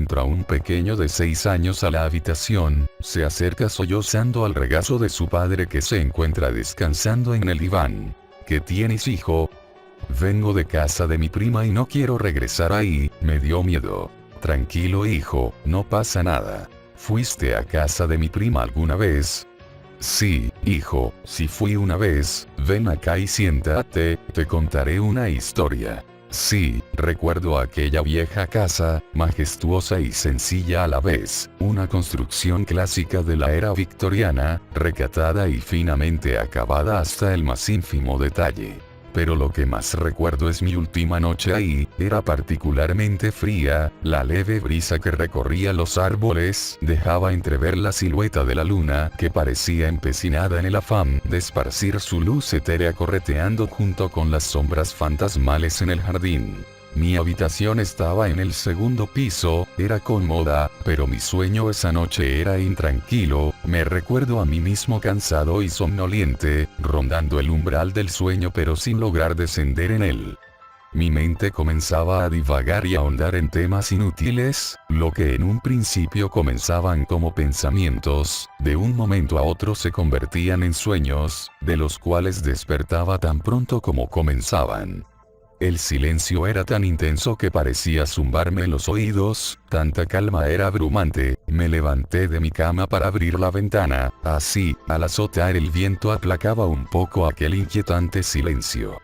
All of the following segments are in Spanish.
entra un pequeño de 6 años a la habitación, se acerca sollozando al regazo de su padre que se encuentra descansando en el diván. ¿Qué tienes, hijo? Vengo de casa de mi prima y no quiero regresar ahí, me dio miedo. Tranquilo, hijo, no pasa nada. ¿Fuiste a casa de mi prima alguna vez? Sí, hijo, sí fui una vez. Ven acá y siéntate, te contaré una historia. Sí, recuerdo aquella vieja casa, majestuosa y sencilla a la vez, una construcción clásica de la era victoriana, recatada y finamente acabada hasta el más ínfimo detalle. Pero lo que más recuerdo es mi última noche ahí, era particularmente fría, la leve brisa que recorría los árboles dejaba entrever la silueta de la luna que parecía empecinada en el afán de esparcir su luz etérea correteando junto con las sombras fantasmales en el jardín. Mi habitación estaba en el segundo piso, era cómoda, pero mi sueño esa noche era intranquilo, me recuerdo a mí mismo cansado y somnoliente, rondando el umbral del sueño pero sin lograr descender en él. Mi mente comenzaba a divagar y a ahondar en temas inútiles, lo que en un principio comenzaban como pensamientos, de un momento a otro se convertían en sueños, de los cuales despertaba tan pronto como comenzaban. El silencio era tan intenso que parecía zumbarme en los oídos, tanta calma era abrumante, me levanté de mi cama para abrir la ventana, así, al azotar el viento aplacaba un poco aquel inquietante silencio.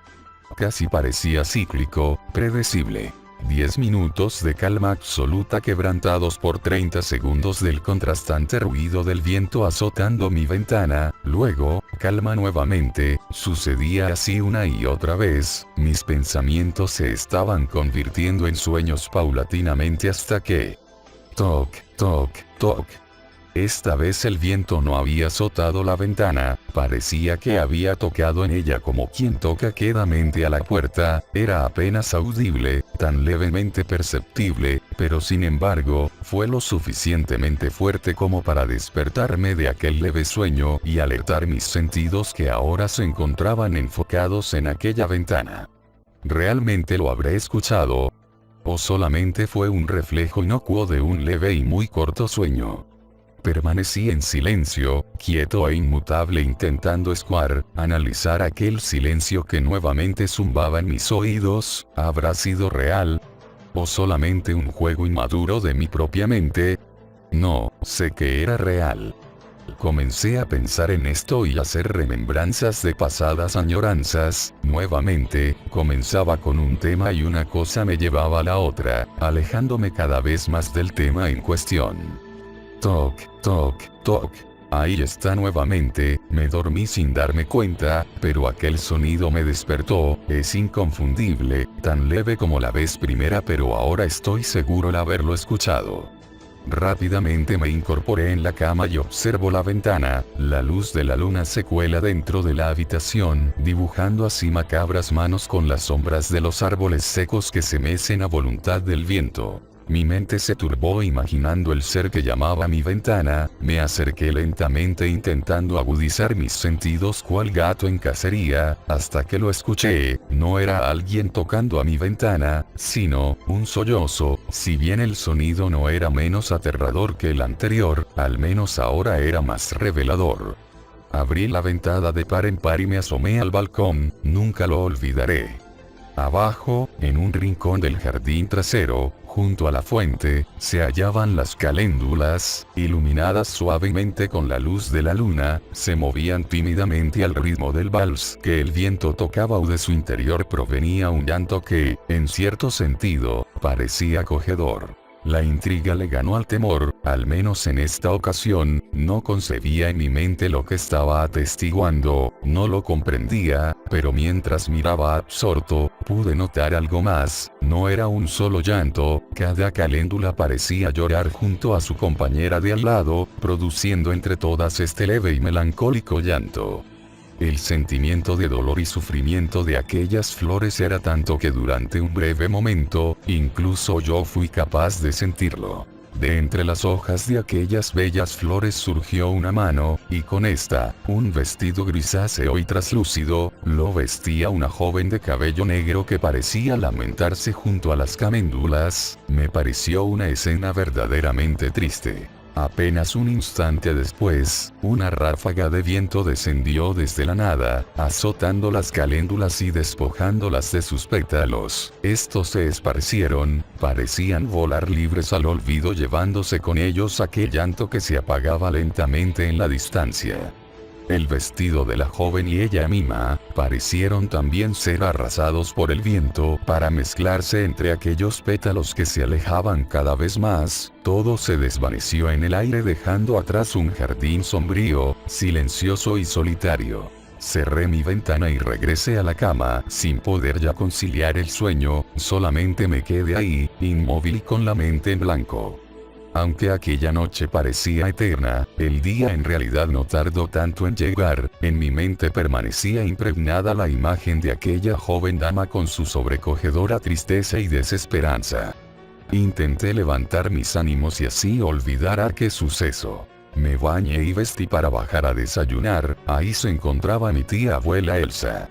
Casi parecía cíclico, predecible. 10 minutos de calma absoluta quebrantados por 30 segundos del contrastante ruido del viento azotando mi ventana, luego, calma nuevamente, sucedía así una y otra vez, mis pensamientos se estaban convirtiendo en sueños paulatinamente hasta que... Toc, toc, toc. Esta vez el viento no había azotado la ventana, parecía que había tocado en ella como quien toca quedamente a la puerta, era apenas audible, tan levemente perceptible, pero sin embargo, fue lo suficientemente fuerte como para despertarme de aquel leve sueño y alertar mis sentidos que ahora se encontraban enfocados en aquella ventana. ¿Realmente lo habré escuchado? ¿O solamente fue un reflejo inocuo de un leve y muy corto sueño? Permanecí en silencio, quieto e inmutable intentando analizar aquel silencio que nuevamente zumbaba en mis oídos. ¿Habrá sido real? ¿O solamente un juego inmaduro de mi propia mente? No, sé que era real. Comencé a pensar en esto y a hacer remembranzas de pasadas añoranzas, nuevamente, comenzaba con un tema y una cosa me llevaba a la otra, alejándome cada vez más del tema en cuestión. Toc, toc, toc. Ahí está nuevamente, me dormí sin darme cuenta, pero aquel sonido me despertó, es inconfundible, tan leve como la vez primera pero ahora estoy seguro de haberlo escuchado. Rápidamente me incorporé en la cama y observo la ventana, la luz de la luna se cuela dentro de la habitación, dibujando así macabras manos con las sombras de los árboles secos que se mecen a voluntad del viento. Mi mente se turbó imaginando el ser que llamaba a mi ventana, me acerqué lentamente intentando agudizar mis sentidos cual gato en cacería, hasta que lo escuché, no era alguien tocando a mi ventana, sino, un sollozo, si bien el sonido no era menos aterrador que el anterior, al menos ahora era más revelador. Abrí la ventana de par en par y me asomé al balcón, nunca lo olvidaré. Abajo, en un rincón del jardín trasero, junto a la fuente, se hallaban las caléndulas, iluminadas suavemente con la luz de la luna, se movían tímidamente al ritmo del vals que el viento tocaba o de su interior provenía un llanto que, en cierto sentido, parecía acogedor. La intriga le ganó al temor, al menos en esta ocasión, no concebía en mi mente lo que estaba atestiguando, no lo comprendía, pero mientras miraba absorto, pude notar algo más, no era un solo llanto, cada caléndula parecía llorar junto a su compañera de al lado, produciendo entre todas este leve y melancólico llanto. El sentimiento de dolor y sufrimiento de aquellas flores era tanto que durante un breve momento, incluso yo fui capaz de sentirlo. De entre las hojas de aquellas bellas flores surgió una mano, y con esta, un vestido grisáceo y traslúcido, lo vestía una joven de cabello negro que parecía lamentarse junto a las caméndulas. Me pareció una escena verdaderamente triste. Apenas un instante después, una ráfaga de viento descendió desde la nada, azotando las caléndulas y despojándolas de sus pétalos. Estos se esparcieron, parecían volar libres al olvido, llevándose con ellos aquel llanto que se apagaba lentamente en la distancia. El vestido de la joven y ella misma, parecieron también ser arrasados por el viento para mezclarse entre aquellos pétalos que se alejaban cada vez más. Todo se desvaneció en el aire, dejando atrás un jardín sombrío, silencioso y solitario. Cerré mi ventana y regresé a la cama, sin poder ya conciliar el sueño, solamente me quedé ahí, inmóvil y con la mente en blanco. Aunque aquella noche parecía eterna, el día en realidad no tardó tanto en llegar. En mi mente permanecía impregnada la imagen de aquella joven dama con su sobrecogedora tristeza y desesperanza. Intenté levantar mis ánimos y así olvidar aquel suceso. Me bañé y vestí para bajar a desayunar. Ahí se encontraba mi tía abuela Elsa.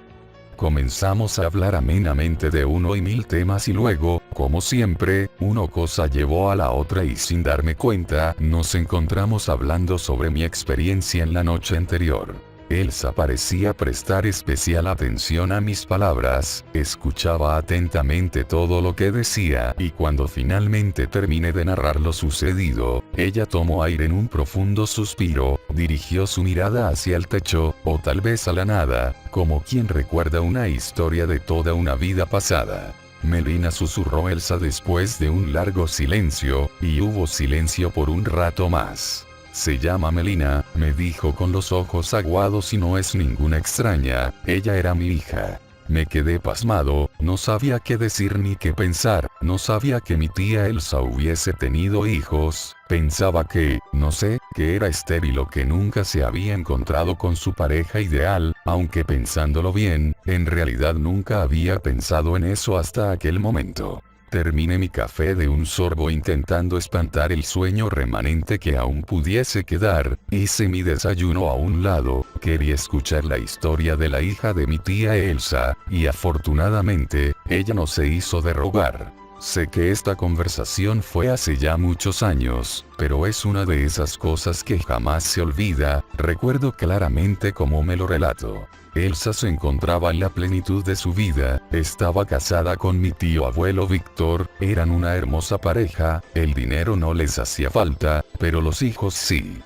Comenzamos a hablar amenamente de uno y mil temas y luego, como siempre, una cosa llevó a la otra y sin darme cuenta, nos encontramos hablando sobre mi experiencia en la noche anterior. Elsa parecía prestar especial atención a mis palabras, escuchaba atentamente todo lo que decía y cuando finalmente terminé de narrar lo sucedido, ella tomó aire en un profundo suspiro, dirigió su mirada hacia el techo, o tal vez a la nada, como quien recuerda una historia de toda una vida pasada. Melina, susurró Elsa después de un largo silencio, y hubo silencio por un rato más. Se llama Melina, me dijo con los ojos aguados y no es ninguna extraña, ella era mi hija. Me quedé pasmado, no sabía qué decir ni qué pensar, no sabía que mi tía Elsa hubiese tenido hijos, pensaba que, no sé, que era estéril o que nunca se había encontrado con su pareja ideal, aunque pensándolo bien, en realidad nunca había pensado en eso hasta aquel momento. Terminé mi café de un sorbo intentando espantar el sueño remanente que aún pudiese quedar, hice mi desayuno a un lado, quería escuchar la historia de la hija de mi tía Elsa, y afortunadamente, ella no se hizo de rogar. Sé que esta conversación fue hace ya muchos años, pero es una de esas cosas que jamás se olvida, recuerdo claramente cómo me lo relato. Elsa se encontraba en la plenitud de su vida, estaba casada con mi tío abuelo Víctor, eran una hermosa pareja, el dinero no les hacía falta, pero los hijos sí.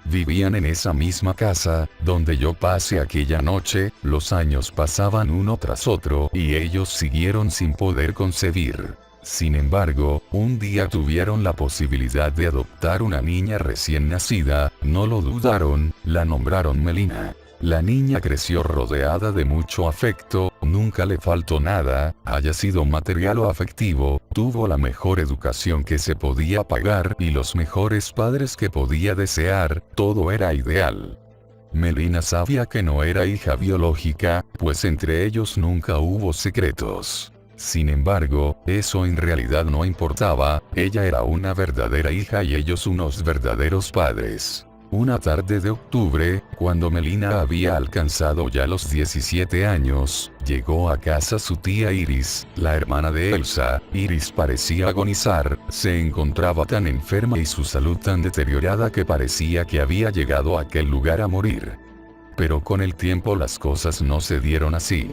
Vivían en esa misma casa, donde yo pasé aquella noche, los años pasaban uno tras otro y ellos siguieron sin poder concebir. Sin embargo, un día tuvieron la posibilidad de adoptar una niña recién nacida, no lo dudaron, la nombraron Melina. La niña creció rodeada de mucho afecto, nunca le faltó nada, haya sido material o afectivo, tuvo la mejor educación que se podía pagar y los mejores padres que podía desear, todo era ideal. Melina sabía que no era hija biológica, pues entre ellos nunca hubo secretos. Sin embargo, eso en realidad no importaba, ella era una verdadera hija y ellos unos verdaderos padres. Una tarde de octubre, cuando Melina había alcanzado ya los 17 años, llegó a casa su tía Iris, la hermana de Elsa. Iris parecía agonizar, se encontraba tan enferma y su salud tan deteriorada que parecía que había llegado a aquel lugar a morir. Pero con el tiempo las cosas no se dieron así.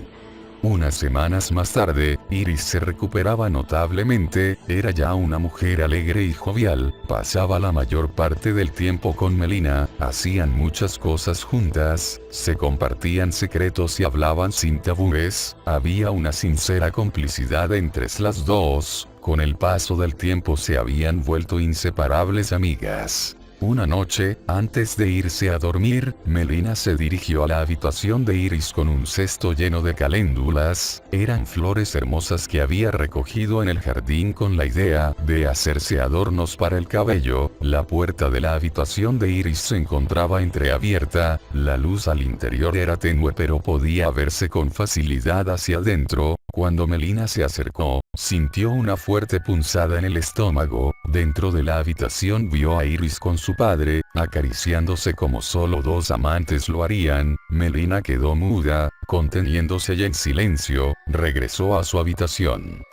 Unas semanas más tarde, Iris se recuperaba notablemente, era ya una mujer alegre y jovial, pasaba la mayor parte del tiempo con Melina, hacían muchas cosas juntas, se compartían secretos y hablaban sin tabúes, había una sincera complicidad entre las dos, con el paso del tiempo se habían vuelto inseparables amigas. Una noche, antes de irse a dormir, Melina se dirigió a la habitación de Iris con un cesto lleno de caléndulas, eran flores hermosas que había recogido en el jardín con la idea de hacerse adornos para el cabello. La puerta de la habitación de Iris se encontraba entreabierta, la luz al interior era tenue pero podía verse con facilidad hacia adentro. Cuando Melina se acercó, Sintió una fuerte punzada en el estómago. Dentro de la habitación vio a Iris con su padre, acariciándose como solo dos amantes lo harían. Melina quedó muda, conteniéndose y en silencio, regresó a su habitación.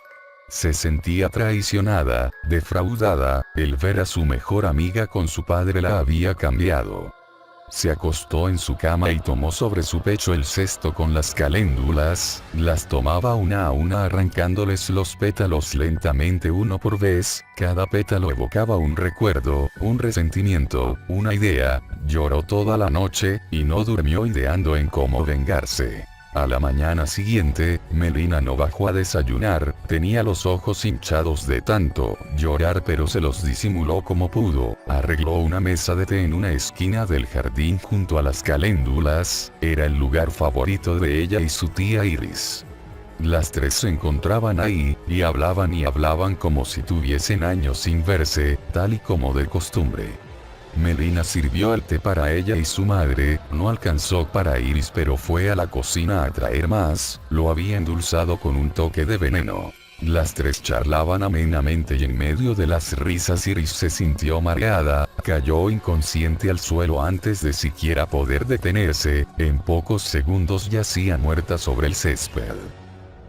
Se sentía traicionada, defraudada, el ver a su mejor amiga con su padre la había cambiado. Se acostó en su cama y tomó sobre su pecho el cesto con las caléndulas, las tomaba una a una arrancándoles los pétalos lentamente uno por vez, cada pétalo evocaba un recuerdo, un resentimiento, una idea. Lloró toda la noche, y no durmió ideando en cómo vengarse. A la mañana siguiente, Melina no bajó a desayunar, tenía los ojos hinchados de tanto llorar pero se los disimuló como pudo. Arregló una mesa de té en una esquina del jardín junto a las caléndulas, era el lugar favorito de ella y su tía Iris. Las tres se encontraban ahí, y hablaban como si tuviesen años sin verse, tal y como de costumbre. Melina sirvió el té para ella y su madre, no alcanzó para Iris pero fue a la cocina a traer más, lo había endulzado con un toque de veneno. Las tres charlaban amenamente y en medio de las risas Iris se sintió mareada, cayó inconsciente al suelo antes de siquiera poder detenerse, en pocos segundos yacía muerta sobre el césped.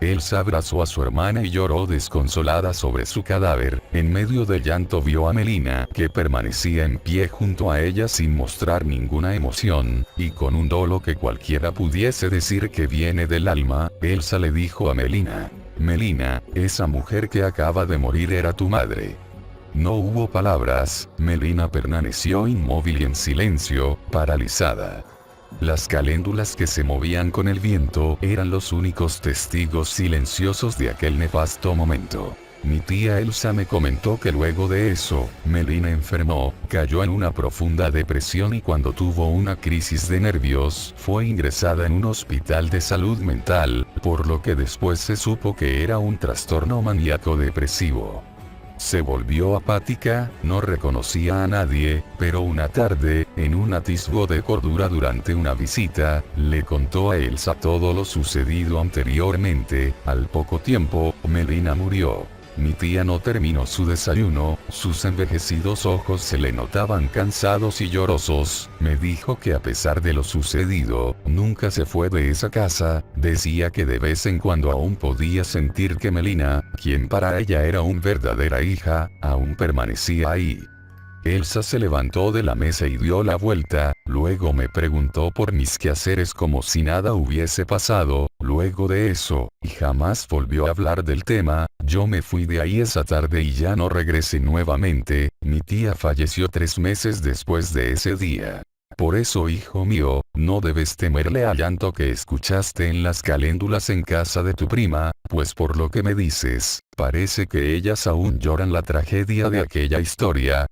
Elsa abrazó a su hermana y lloró desconsolada sobre su cadáver. En medio del llanto vio a Melina, que permanecía en pie junto a ella sin mostrar ninguna emoción, y con un dolo que cualquiera pudiese decir que viene del alma. Elsa le dijo a Melina: Melina, esa mujer que acaba de morir era tu madre. No hubo palabras, Melina permaneció inmóvil y en silencio, paralizada. Las caléndulas que se movían con el viento eran los únicos testigos silenciosos de aquel nefasto momento. Mi tía Elsa me comentó que luego de eso, Melina enfermó, cayó en una profunda depresión y cuando tuvo una crisis de nervios, fue ingresada en un hospital de salud mental, por lo que después se supo que era un trastorno maníaco depresivo. Se volvió apática, no reconocía a nadie, pero una tarde, en un atisbo de cordura durante una visita, le contó a Elsa todo lo sucedido anteriormente. Al poco tiempo, Melina murió. Mi tía no terminó su desayuno, sus envejecidos ojos se le notaban cansados y llorosos. Me dijo que a pesar de lo sucedido, nunca se fue de esa casa. Decía que de vez en cuando aún podía sentir que Melina, quien para ella era una verdadera hija, aún permanecía ahí. Elsa se levantó de la mesa y dio la vuelta, luego me preguntó por mis quehaceres como si nada hubiese pasado. Luego de eso, y jamás volvió a hablar del tema. Yo me fui de ahí esa tarde y ya no regresé nuevamente. Mi tía falleció 3 meses después de ese día. Por eso, hijo mío, no debes temerle al llanto que escuchaste en las caléndulas en casa de tu prima, pues por lo que me dices, parece que ellas aún lloran la tragedia de aquella historia.